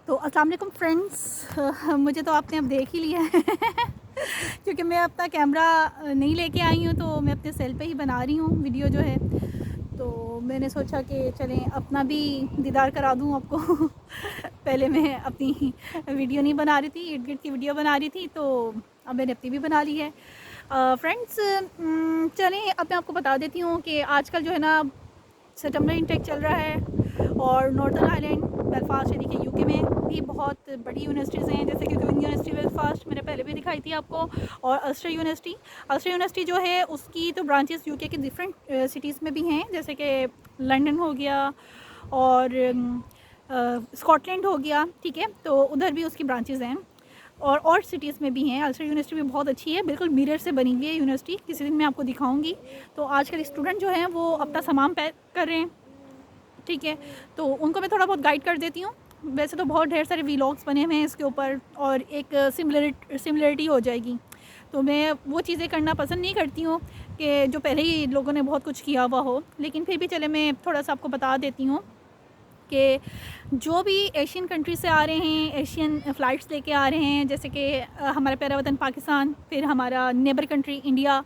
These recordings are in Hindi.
तो अस्सलाम वालेकुम फ्रेंड्स, मुझे तो आपने अब देख ही लिया है क्योंकि मैं अपना कैमरा नहीं लेके आई हूँ, तो मैं अपने सेल पे ही बना रही हूँ वीडियो जो है। तो मैंने सोचा कि चलें अपना भी दीदार करा दूँ आपको पहले मैं अपनी वीडियो नहीं बना रही थी, इर्द गिर्द की वीडियो बना रही थी, तो अब मैंने अपनी भी बना ली है। फ्रेंड्स, चलें अब मैं आपको बता देती हूँ कि आजकल जो है ना सितंबर इनटेक चल रहा है और नॉर्थर्न आयरलैंड बेलफास्ट यानी कि यूके में भी बहुत बड़ी यूनिवर्सिटीज़ हैं, जैसे कि क्वीन यूनिवर्सिटी बेलफास्ट मैंने पहले भी दिखाई थी आपको, और अल्स्टर यूनिवर्सिटी जो है उसकी तो ब्रांचेस यूके की डिफरेंट सिटीज़ में भी हैं, जैसे कि लंदन हो गया और स्कॉटलैंड हो गया, ठीक है, तो उधर भी उसकी ब्रांचेज़ हैं और सिटीज़ में भी हैं। अल्स्टर यूनिवर्सिटी भी बहुत अच्छी है, बिल्कुल मिरर से बनी हुई है यूनिवर्सिटी, किसी दिन मैं आपको दिखाऊंगी। तो आजकल स्टूडेंट जो हैं वो अपना सामान पैक कर रहे हैं, ठीक है, तो उनको मैं थोड़ा बहुत गाइड कर देती हूँ। वैसे तो बहुत ढेर सारे वीलॉग्स बने हुए हैं इसके ऊपर और एक सिमिलरिटी हो जाएगी, तो मैं वो चीज़ें करना पसंद नहीं करती हूँ कि जो पहले ही लोगों ने बहुत कुछ किया हुआ हो, लेकिन फिर भी चले मैं थोड़ा सा आपको बता देती हूँ कि जो भी एशियन कंट्री से आ रहे हैं, एशियन फ़्लाइट्स लेके आ रहे हैं, जैसे कि हमारा प्यारा वतन पाकिस्तान, फिर हमारा नेबर कंट्री इंडिया,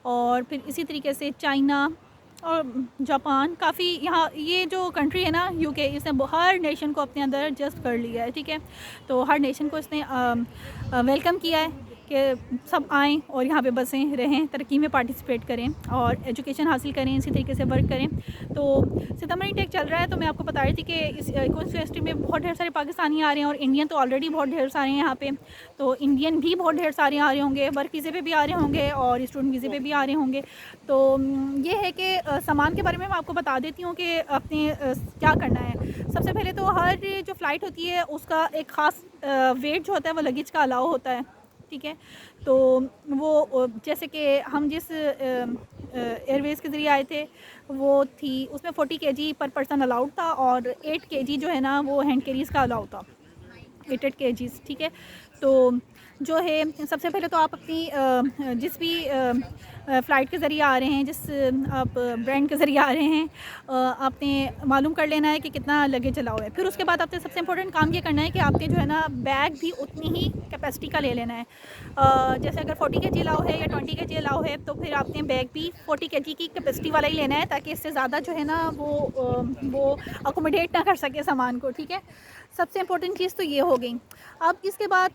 और फिर इसी तरीके से चाइना और जापान, काफ़ी यहाँ ये जो कंट्री है ना यूके, इसने हर नेशन को अपने अंदर जस्ट कर लिया है, ठीक है। तो हर नेशन को इसने वेलकम किया है कि सब आएँ और यहाँ पे बसें, रहें, तरक्की में पार्टिसिपेट करें और एजुकेशन हासिल करें, इसी तरीके से वर्क करें। तो सितंबर इनटेक चल रहा है, तो मैं आपको बता रही थी कि इस यूनिवर्सिटी में बहुत ढेर सारे पाकिस्तानी आ रहे हैं और इंडियन तो ऑलरेडी बहुत ढेर सारे हैं यहाँ पे, तो इंडियन भी बहुत ढेर सारे आ रहे होंगे, वर्क वीज़े पे भी आ रहे होंगे और स्टूडेंट वीज़े पे भी आ रहे होंगे। तो ये है कि सामान के बारे में मैं आपको बता देती हूँ कि आपने क्या करना है। सबसे पहले तो हर जो फ़्लाइट होती है उसका एक ख़ास वेट जो होता है वो लगेज का अलाउ होता है, ठीक है। तो वो जैसे कि हम जिस एयरवेज़ के ज़रिए आए थे वो थी, उसमें 40 केजी पर पर्सन अलाउड था और 8 केजी जो है ना वो हैंड कैरीज़ का अलाउ था, 8 केजीज़, ठीक है। तो जो है सबसे पहले तो आप अपनी जिस भी फ़्लाइट के ज़रिए आ रहे हैं, जिस आप ब्रांड के ज़रिए आ रहे हैं, आपने मालूम कर लेना है कि कितना लगेज अलाउ है। फिर उसके बाद आपने सबसे इम्पोर्टेंट काम ये करना है कि आपने जो है ना बैग भी उतनी ही कैपेसिटी का ले लेना है। जैसे अगर 40 केजी अलाउ है या 20 केजी अलाउ है, तो फिर आपने बैग भी 40 केजी की कैपेसिटी वाला ही लेना है, ताकि इससे ज़्यादा जो है ना वो अकोमोडेट ना कर सके सामान को, ठीक है। सबसे इम्पोर्टेंट चीज़ तो ये हो गई। अब इसके बाद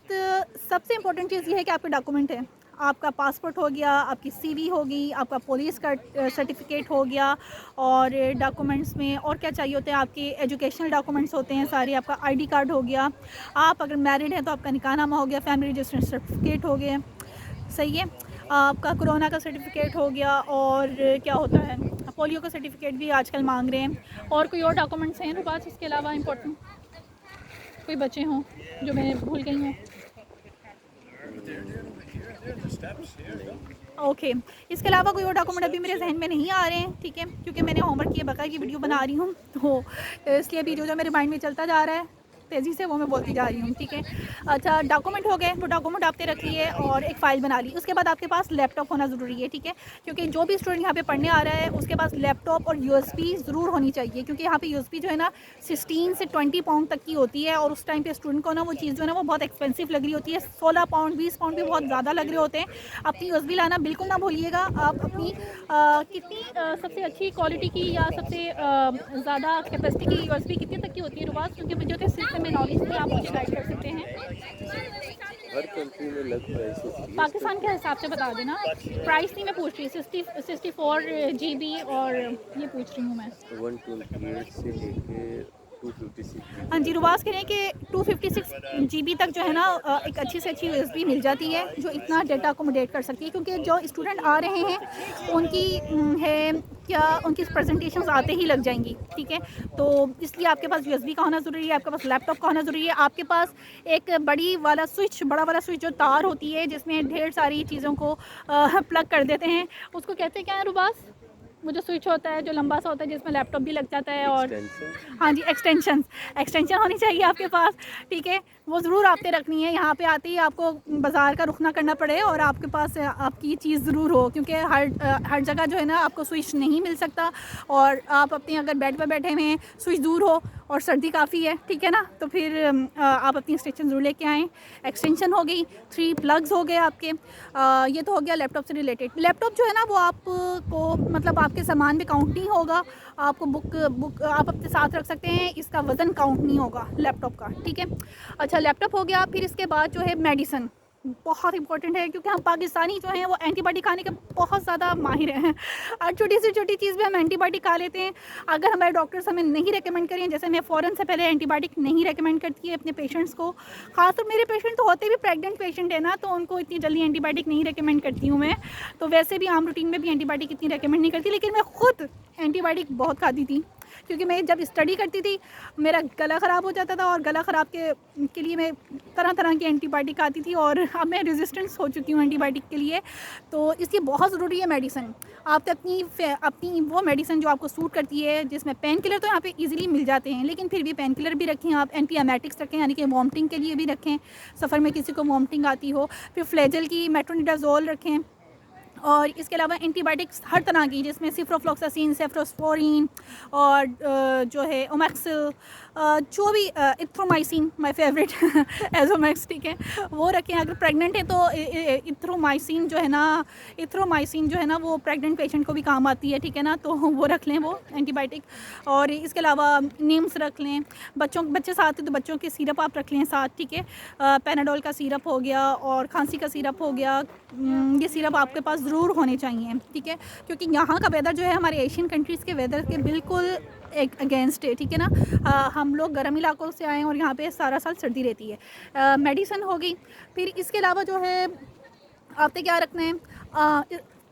सबसे इम्पोर्टेंट चीज़ ये है कि आपके डॉक्यूमेंट है, आपका पासपोर्ट हो गया, आपकी सीवी होगी, आपका पुलिस का सर्टिफिकेट हो गया, और डॉक्यूमेंट्स में और क्या चाहिए होते हैं, आपके एजुकेशनल डॉक्यूमेंट्स होते हैं सारे, आपका आईडी कार्ड हो गया, आप अगर मैरिड हैं तो आपका निकाहनामा हो गया, फैमिली रजिस्ट्रेशन सर्टिफिकेट हो गया, सही है, आपका कोरोना का सर्टिफिकेट हो गया, और क्या होता है पोलियो का सर्टिफिकेट भी आजकल मांग रहे हैं। और कोई और डॉक्यूमेंट्स हैं पास इसके अलावा इम्पोर्टेंट, कोई बचे हों जो मैं भूल गई हूँ? ओके, इसके अलावा कोई और डॉक्यूमेंट अभी मेरे जहन में नहीं आ रहे हैं, ठीक है, क्योंकि मैंने होमवर्क किए बगैर की वीडियो बना रही हूँ, तो इसलिए भी जो मेरे माइंड में चलता जा रहा है तेज़ी से वो मैं बोलती जा रही हूँ, ठीक है। अच्छा, डॉक्यूमेंट हो गए, वो डॉक्यूमेंट आपने रख लिए और एक फ़ाइल बना ली। उसके बाद आपके पास लैपटॉप होना ज़रूरी है, ठीक है, क्योंकि जो भी स्टूडेंट यहाँ पे पढ़ने आ रहा है उसके पास लैपटॉप और यूएसबी ज़रूर होनी चाहिए, क्योंकि यहाँ पे यूएसबी जो है ना 16 से 20 पाउंड तक की होती है, और उस टाइम पे स्टूडेंट को ना वो चीज़ जो है ना वो बहुत एक्सपेंसिव लग रही होती है, 16 पाउंड 20 पाउंड भी बहुत ज़्यादा लग रहे होते हैं। अपनी यूएसबी लाना बिल्कुल ना भूलिएगा। आप अपनी कितनी सबसे अच्छी क्वालिटी की या सबसे ज़्यादा कैपेसिटी की यूएसबी कितनी तक की होती है रुबास, क्योंकि मुझे तो इस सिलसिले में नॉलेज नहीं, आप मुझे गाइड कर सकते हैं? हर कंट्री में अलग प्राइस होती है। पाकिस्तान के हिसाब से बता देना, प्राइस नहीं मैं पूछ रही, 64 GB और ये पूछ रही हूँ मैं। 128 से लेके 256 हाँ जी, GB रुबास कह रहे हैं कि 256 GB तक जो है ना एक अच्छी से अच्छी यूएसबी मिल जाती है जो इतना डेटा अकोमोडेट कर सकती है, क्योंकि जो स्टूडेंट आ रहे हैं उनकी है क्या, उनकी प्रेजेंटेशंस आते ही लग जाएंगी, ठीक है। तो इसलिए आपके पास यूएसबी का होना ज़रूरी है, आपके पास लैपटॉप का होना ज़रूरी है, आपके पास एक बड़ा वाला स्विच जो तार होती है जिसमें ढेर सारी चीज़ों को प्लग कर देते हैं, उसको कहते हैं क्या है रुबास, वो जो स्विच होता है जो लंबा सा होता है जिसमें लैपटॉप भी लग जाता है, और एक्सटेंशन। हाँ जी, एक्सटेंशन होनी चाहिए आपके पास, ठीक है, वो ज़रूर आपने रखनी है। यहाँ पे आते ही आपको बाज़ार का रुख ना करना पड़े और आपके पास आपकी चीज़ ज़रूर हो, क्योंकि हर जगह जो है ना आपको स्विच नहीं मिल सकता, और आप अपने अगर बेड पर बैठे हुए हैं स्विच दूर हो और सर्दी काफ़ी है, ठीक है ना। तो फिर आप अपनी एक्सटेंशन ज़रूर लेके आएँ। एक्सटेंशन हो गई, 3 प्लग्स हो गए आपके। ये तो हो गया लैपटॉप से रिलेटेड। लैपटॉप जो है ना वो आपको मतलब आपके सामान में काउंट नहीं होगा, आपको बुक आप अपने साथ रख सकते हैं, इसका वज़न काउंट नहीं होगा लैपटॉप का, ठीक है। अच्छा, लैपटॉप हो गया। फिर इसके बाद जो है मेडिसिन बहुत इंपॉर्टेंट है, क्योंकि हम पाकिस्तानी जो हैं वो एंटीबायोटिक खाने के बहुत ज़्यादा माहिर हैं। और छोटी से छोटी चीज़ भी हम एंटीबायोटिक खा लेते हैं। अगर हमारे डॉक्टर्स हमें नहीं रेकमेंड करें, जैसे मैं फ़ौरन से पहले एंटीबायोटिक नहीं रेकमेंड करती है अपने पेशेंट्स को। खासतौर मेरे पेशेंट तो होते भी प्रेग्नेंट पेशेंट है ना, तो उनको इतनी जल्दी एंटीबायोटिक नहीं रेकमेंड करती हूँ मैं। तो वैसे भी आम रूटीन में भी एंटीबायोटिक इतनी रेकमेंड नहीं करती, लेकिन मैं खुद एंटीबायोटिक बहुत खाती थी, क्योंकि मैं जब स्टडी करती थी मेरा गला ख़राब हो जाता था, और गला ख़राब के लिए मैं तरह तरह की एंटीबायोटिक खाती थी, और अब मैं रेजिस्टेंस हो चुकी हूँ एंटीबायोटिक के लिए। तो इसलिए बहुत ज़रूरी है मेडिसिन। आप अपनी वो मेडिसिन जो आपको सूट करती है, जिसमें पेन किलर तो यहाँ पे इजीली मिल जाते हैं, लेकिन फिर भी पेन किलर भी रखें आप, एंटी एमेटिक्स रखें, यानी कि वॉमिटिंग के लिए भी रखें, सफ़र में किसी को वॉमिटिंग आती हो। फिर फ्लैजल की मेट्रोनिडाज़ोल रखें। और इसके अलावा एंटीबायोटिक्स हर तरह की, जिसमें सिफ्रोफ्लॉक्सासिन, सेफ्रोस्पोरिन और जो है ओमैक्सिल, जो भी इथ्रोमाइसिन माय फेवरेट एजोमैक्स, ठीक है, वो रखें। अगर प्रेग्नेंट है तो इथ्रोमाइसिन जो है ना वो प्रेग्नेंट पेशेंट को भी काम आती है, ठीक है ना, तो वो रख लें वो एंटीबायोटिक। और इसके अलावा नीम्स रख लें। बच्चे साथ हैं तो बच्चों के सिरप आप रख लें साथ, ठीक है। पैनाडोल का सिरप हो गया और खांसी का सिरप हो गया, ये सिरप आपके पास ज़रूर होने चाहिए, ठीक है, क्योंकि यहाँ का वेदर जो है हमारे एशियन कंट्रीज़ के वेदर के बिल्कुल एक अगेंस्ट है, ठीक है ना। हम लोग गर्म इलाकों से आए हैं और यहाँ पे सारा साल सर्दी रहती है। मेडिसिन हो गई। फिर इसके अलावा जो है आपने क्या रखना है,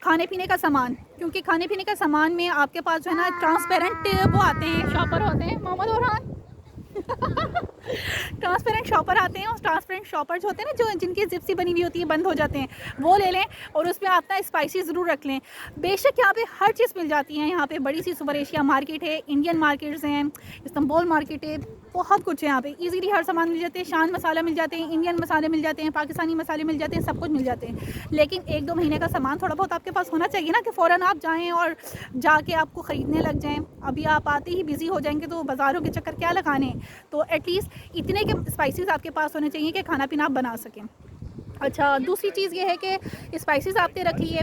खाने पीने का सामान, क्योंकि खाने पीने का सामान में आपके पास जो है ना ट्रांसपेरेंट वो आते हैं, शॉपर होते हैं, मोहम्मद ओरहान ट्रांसपेरेंट शॉपर आते हैं। और ट्रांसपेरेंट शॉपर जो होते हैं ना, जो जिनकी जिप्सी बनी हुई होती है, बंद हो जाते हैं, वो ले लें। और उसमें आप ना स्पाइसी ज़रूर रख लें। बेशक यहाँ पे हर चीज़ मिल जाती है, यहाँ पे बड़ी सी सुपर एशिया मार्केट है, इंडियन मार्केट्स हैं, इस्तांबुल मार्केट है, बहुत कुछ है यहाँ पे, इजीली हर सामान मिल जाते हैं। शान मसाला मिल जाते हैं, इंडियन मसाले मिल जाते हैं, पाकिस्तानी मसाले मिल जाते हैं, सब कुछ मिल जाते हैं। लेकिन 1-2 महीने का सामान थोड़ा बहुत आपके पास होना चाहिए ना, कि फ़ौरन आप जाएँ और जाके आपको ख़रीदने लग जाएँ। अभी आप आते ही बिज़ी हो जाएंगे तो बाज़ारों के चक्कर क्या लगाने। तो एटलीस्ट इतने के स्पाइसेस आपके पास होने चाहिए कि खाना पीना आप बना सकें। अच्छा, दूसरी चीज़ ये है कि स्पाइसेस आपने रख लिए,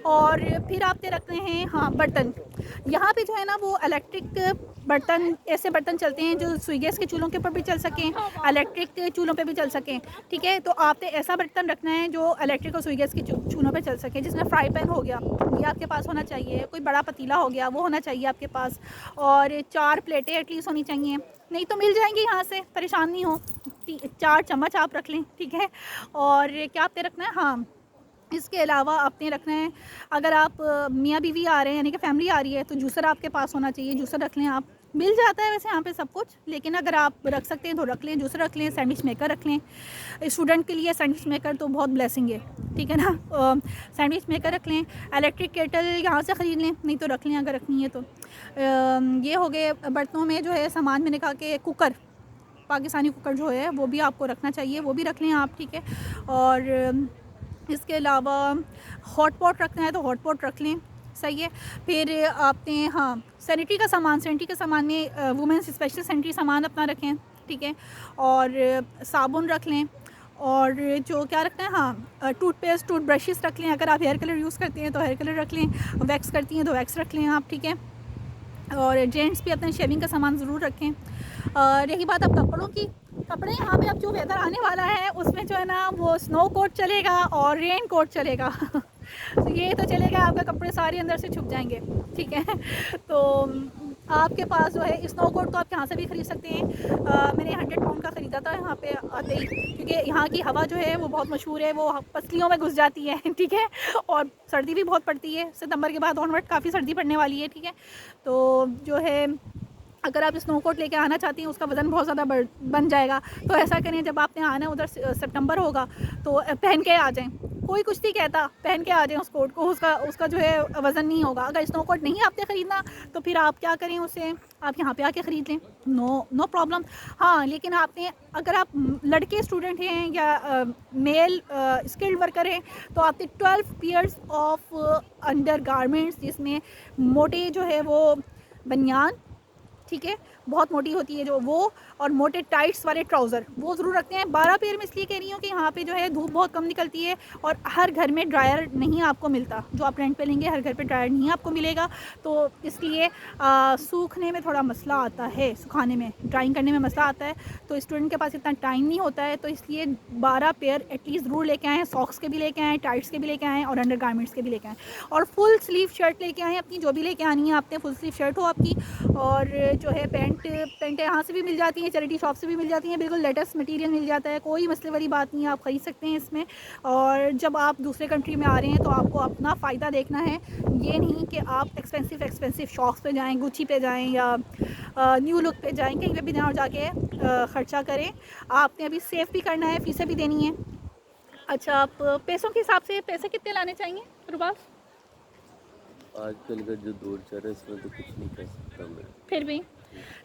और फिर आपने रखने हैं हाँ बर्तन। यहाँ पे जो है ना वो इलेक्ट्रिक बर्तन, ऐसे बर्तन चलते हैं जो सुई गैस के चूल्हों के ऊपर भी चल सकें, इलेक्ट्रिक चूल्हों पे भी चल सकें, ठीक है। तो आपने ऐसा बर्तन रखना है जो इलेक्ट्रिक और सुई गैस के चूल्हों पे चल सके, जिसमें फ्राई पैन हो गया, ये आपके पास होना चाहिए। कोई बड़ा पतीला हो गया, वो होना चाहिए आपके पास। और 4 प्लेटें एटलीस्ट होनी चाहिए, नहीं तो मिल जाएंगी यहाँ से, परेशान नहीं हो। 4 चम्मच आप रख लें, ठीक है। और क्या आपने रखना है, हाँ इसके अलावा आपने रखना है, अगर आप मियाँ बीवी आ रहे हैं, यानी कि फैमिली आ रही है, तो जूसर आपके पास होना चाहिए, जूसर रख लें आप। मिल जाता है वैसे यहाँ पे सब कुछ, लेकिन अगर आप रख सकते हैं तो रख लें, जूसर रख लें। सैंडविच मेकर रख लें, स्टूडेंट के लिए सैंडविच मेकर तो बहुत ब्लेसिंग है, ठीक है ना। सैंडविच मेकर रख लें। इलेक्ट्रिक केटल यहाँ से ख़रीद लें, नहीं तो रख लें अगर रखनी है तो। ये हो गए बर्तनों में जो है सामान। मैंने कहा कि कुकर, पाकिस्तानी कुकर जो है वो भी आपको रखना चाहिए, वो भी रख लें आप, ठीक है। और इसके अलावा हॉट पॉट रखना है तो हॉट पॉट रख लें, सही है। फिर आपने हाँ सैनिटरी का सामान में वुमेंस स्पेशल सैनिटरी सामान अपना रखें, ठीक है। और साबुन रख लें। और जो क्या रखना है, हाँ टूथपेस्ट, टूथब्रशेस रख लें। अगर आप हेयर कलर यूज़ करते हैं तो हेयर कलर रख लें, वैक्स करती हैं तो वैक्स रख लें आप, ठीक है। और जेंट्स भी अपने शेविंग का सामान ज़रूर रखें। रही बात अब कपड़ों की, कपड़े यहाँ पे अब जो वेदर आने वाला है उसमें जो है ना वो स्नो कोट चलेगा और रेन कोट चलेगा तो ये तो चलेगा, आपके कपड़े सारे अंदर से छुप जाएंगे, ठीक है। तो आपके पास जो है स्नो कोट तो आप यहाँ से भी ख़रीद सकते हैं। मैंने 100 पाउंड का ख़रीदा था यहाँ पे आते ही, क्योंकि यहाँ की हवा जो है वो बहुत मशहूर है, वो पसलियों में घुस जाती है, ठीक है। और सर्दी भी बहुत पड़ती है, सितंबर के बाद ऑनवर्ड काफ़ी सर्दी पड़ने वाली है, ठीक है। तो जो है अगर आप स्नो कोट लेके आना चाहती हैं, उसका वज़न बहुत ज़्यादा बन जाएगा, तो ऐसा करें जब आपने आना है उधर सितंबर होगा तो पहन के आ जाएं। कोई कुछ नहीं कहता, पहन के आ जाएं उस कोट को, उसका जो है वज़न नहीं होगा। अगर स्नो कोट नहीं आपने ख़रीदना तो फिर आप क्या करें, उसे आप यहाँ पे आके ख़रीद लें, नो प्रॉब्लम। हाँ लेकिन आपने, अगर आप लड़के स्टूडेंट हैं या मेल स्किल्ड वर्कर हैं, तो आपने 12 पेयर्स ऑफ अंडर गारमेंट्स, जिसमें मोटे जो है वो बनियान, ठीक है, बहुत मोटी होती है जो वो, और मोटे टाइट्स वाले ट्राउज़र वो ज़रूर रखते हैं। 12 पेयर में इसलिए कह रही हूँ कि यहाँ पे जो है धूप बहुत कम निकलती है और हर घर में ड्रायर नहीं आपको मिलता, जो आप रेंट पे लेंगे हर घर पे ड्रायर नहीं आपको मिलेगा, तो इसलिए सूखने में थोड़ा मसला आता है, सुखाने में, ड्राइंग करने में मसला आता है। तो स्टूडेंट के पास इतना टाइम नहीं होता है, तो इसलिए 12 पेयर एटलीस्ट ज़रूर लेके आएँ, सॉक्स के भी लेके आएँ, टाइट्स के भी लेके आएँ और अंडर गारमेंट्स के भी लेके आएँ, और फुल स्लीव शर्ट लेके आएँ अपनी, जो भी लेके आनी है आपने, फुल स्लीव शर्ट हो आपकी, और जो है पैंट यहाँ से भी मिल जाती हैं, चैरिटी शॉप से भी मिल जाती हैं, बिल्कुल लेटेस्ट मटेरियल मिल जाता है, कोई मसले वाली बात नहीं है, आप ख़रीद सकते हैं इसमें। और जब आप दूसरे कंट्री में आ रहे हैं तो आपको अपना फ़ायदा देखना है, ये नहीं कि आप एक्सपेंसिव शॉप्स पे जाएं, गुची पे जाएं या न्यू लुक पे जाएं, कहीं पे भी जाएं और जाके ख़र्चा करें। आपने अभी सेव भी करना है, फ़ीसें भी देनी है। अच्छा, आप पैसों के हिसाब से पैसे कितने लाने चाहिए रुबाब? आजकल का जो दौर चल रहा है इसमें तो कुछ नहीं कह सकता मैं। फिर भी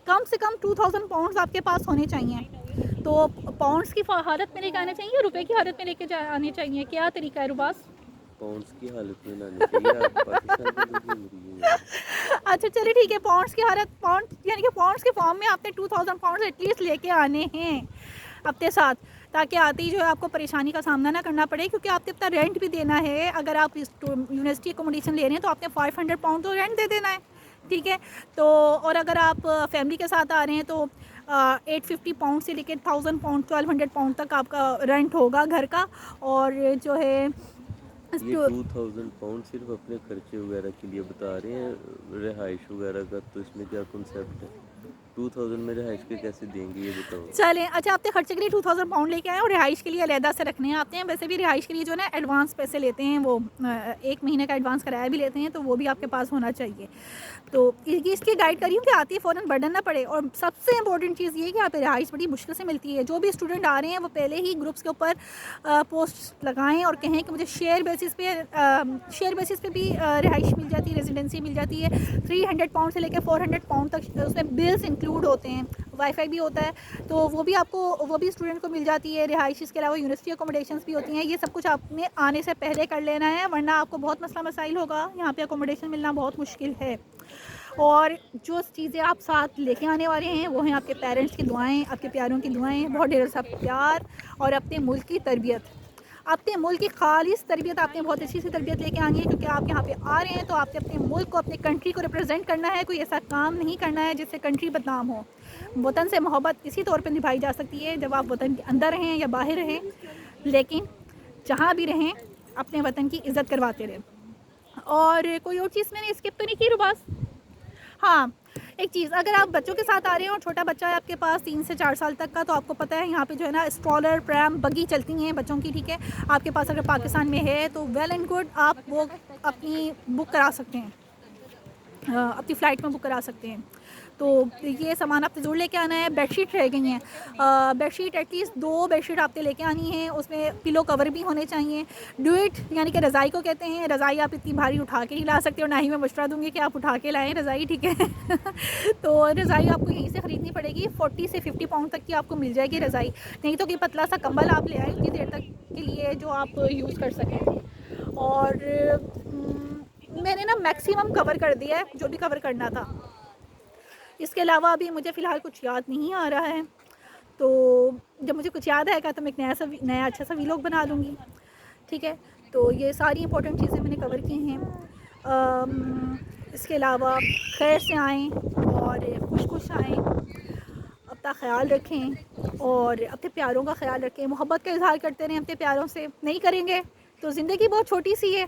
कम से कम 2000 पाउंड्स आपके पास होने चाहिए। तो पाउंड्स की हालत में लेके आने चाहिए या रुपए की हालत में लेके आने चाहिए, क्या तरीका है रुबास? पाउंड्स की हालत में लानी चाहिए, आप पाकिस्तान में तो घूम रही हैं। अच्छा चलिए ठीक है, पाउंड्स की हालत, पाउंड यानी कि पाउंड्स के फॉर्म में आपने 2000 पाउंड्स एटलीस्ट लेके आने हैं अपने साथ, ताकि आते ही जो है आपको परेशानी का सामना ना करना पड़े, क्योंकि आपने अपना रेंट भी देना है। अगर आप यूनिवर्सिटी अकोमोडेशन ले रहे हैं तो आपने 500 पाउंड तो रेंट दे देना है, ठीक है। तो और अगर आप फैमिली के साथ आ रहे हैं तो 850 पाउंड से लेकर 1000 पाउंड 1200 पाउंड तक आपका रेंट होगा घर का। और जो है ये 2000 पाउंड सिर्फ अपने खर्चे वगैरह के लिए बता रहे हैं, रिहाइश वगैरह का तो इसमें क्या कॉन्सेप्ट है? 2000 में रिहाइश के कैसे देंगे ये बताओ। चलें, अच्छा आपने खर्चे के लिए 2000 पाउंड लेके आए और रिहाइश के लिए अलहदा से रखने हैं आपने। वैसे भी रिहाइश के लिए जो है ना एडवांस पैसे लेते हैं, वो 1 महीने का एडवांस कराया भी लेते हैं, तो वो भी आपके पास होना चाहिए। तो इसकी गाइड करी हूँ कि आती है फ़ौरन बर्डन ना पड़े। और सबसे इंपॉर्टेंट चीज़ ये है कि यहाँ पे रिहाइश बड़ी मुश्किल से मिलती है। जो भी स्टूडेंट आ रहे हैं वो पहले ही ग्रुप्स के ऊपर पोस्ट लगाएं और कहें कि मुझे शेयर बेसिस पे भी रिहाइश मिल जाती है, रेजिडेंसी मिल जाती है। 300 पाउंड से लेकर 400 पाउंड तक उसमें बिल्स इंक्लूड होते हैं, वाईफाई भी होता है, तो वो भी स्टूडेंट को मिल जाती है रिहाइश। इसके अलावा यूनिवर्सिटी अकोमोडेशंस भी होती हैं। ये सब कुछ आपने आने से पहले कर लेना है, वरना आपको बहुत मसला मसाइल होगा, यहाँ पे अकोमोडेशन मिलना बहुत मुश्किल है। और जो चीज़ें आप साथ लेके आने वाले हैं वो हैं आपके पेरेंट्स की दुआएं, आपके प्यारों की दुआएं, बहुत ढेर सा प्यार और अपने मुल्क की तरबियत, अपने मुल्क की खालिस तरबियत। आपने बहुत अच्छी सी तरबियत लेके आनी है, क्योंकि आप यहाँ पे आ रहे हैं तो आपने अपने मुल्क को, अपने कंट्री को रिप्रेजेंट करना है। कोई ऐसा काम नहीं करना है जिससे कंट्री बदनाम हो। वतन से मोहब्बत इसी तौर पर निभाई जा सकती है जब आप वतन के अंदर रहें या बाहर रहें, लेकिन जहाँ भी रहें अपने वतन की इज़्ज़त करवाते रहें। और कोई और चीज़ मैंने स्किप तो नहीं की रुबास? हाँ, एक चीज़, अगर आप बच्चों के साथ आ रहे हैं और छोटा बच्चा है आपके पास 3 से 4 साल तक का, तो आपको पता है यहाँ पे जो है ना स्ट्रॉलर, प्रैम, बग्गी चलती हैं बच्चों की, ठीक है। आपके पास अगर पाकिस्तान में है तो वेल एंड गुड, आप वो अपनी बुक करा सकते हैं, अपनी फ़्लाइट में बुक करा सकते हैं। तो ये सामान आपने ज़रूर लेके आना है। बेडशीट रह गई हैं, बेडशीट एटलीस्ट 2 बेडशीट आपने लेके आनी है, उसमें पिलो कवर भी होने चाहिए। ड्यूट यानी कि रज़ाई को कहते हैं। रज़ाई आप इतनी भारी उठा के नहीं ला सकते, और ना ही मैं मशवरा दूँगी कि आप उठा के लाएँ रज़ाई, ठीक है। तो रज़ाई आपको यहीं से ख़रीदनी पड़ेगी, 40 से 50 पाउंड तक की आपको मिल जाएगी रज़ाई। नहीं तो कि पतला सा कंबल आप ले आए उतनी देर तक के लिए जो आप यूज़ कर सकें। और मैंने ना मैक्सिमम कवर कर दिया है जो भी कवर करना था। इसके अलावा अभी मुझे फ़िलहाल कुछ याद नहीं आ रहा है, तो जब मुझे कुछ याद आएगा तो मैं एक नया अच्छा सा व्लॉग बना लूँगी, ठीक है। तो ये सारी इंपॉर्टेंट चीज़ें मैंने कवर की हैं। इसके अलावा खैर से आएँ और खुश आएँ, अपना ख़्याल रखें और अपने प्यारों का ख़्याल रखें, मोहब्बत का इज़हार करते रहें अपने प्यारों से। नहीं करेंगे तो ज़िंदगी बहुत छोटी सी है,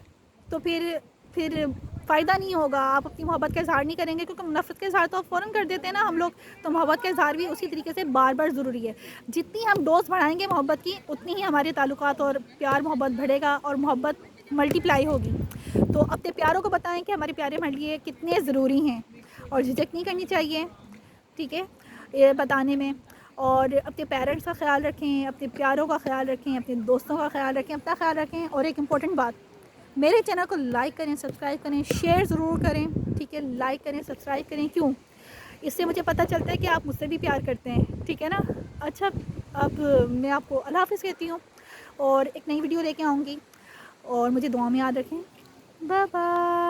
तो फिर फ़ायदा नहीं होगा। आप अपनी मोहब्बत का इज़हार नहीं करेंगे, क्योंकि नफ़रत का इज़हार तो आप फ़ौरन कर देते हैं ना हम लोग, तो मोहब्बत का इज़हार भी उसी तरीके से बार बार ज़रूरी है। जितनी हम डोज बढ़ाएंगे मोहब्बत की, उतनी ही हमारे ताल्लुकात और प्यार मोहब्बत बढ़ेगा और मोहब्बत मल्टीप्लाई होगी। तो अपने प्यारों को बताएं कि हमारे प्यारे हमारे लिए कितने ज़रूरी हैं, और झिझक नहीं करनी चाहिए, ठीक है, ये बताने में। और अपने पेरेंट्स का ख्याल रखें, अपने प्यारों का ख्याल रखें, अपने दोस्तों का ख्याल रखें, अपना ख्याल रखें। और एक इम्पॉर्टेंट बात, मेरे चैनल को लाइक करें, सब्सक्राइब करें, शेयर ज़रूर करें, ठीक है। लाइक करें, सब्सक्राइब करें, क्यों? इससे मुझे पता चलता है कि आप मुझसे भी प्यार करते हैं, ठीक है ना। अच्छा, अब मैं आपको अल्लाह हाफ़िज़ कहती हूँ और एक नई वीडियो लेके आऊँगी, और मुझे दुआ में याद रखें। Bye bye.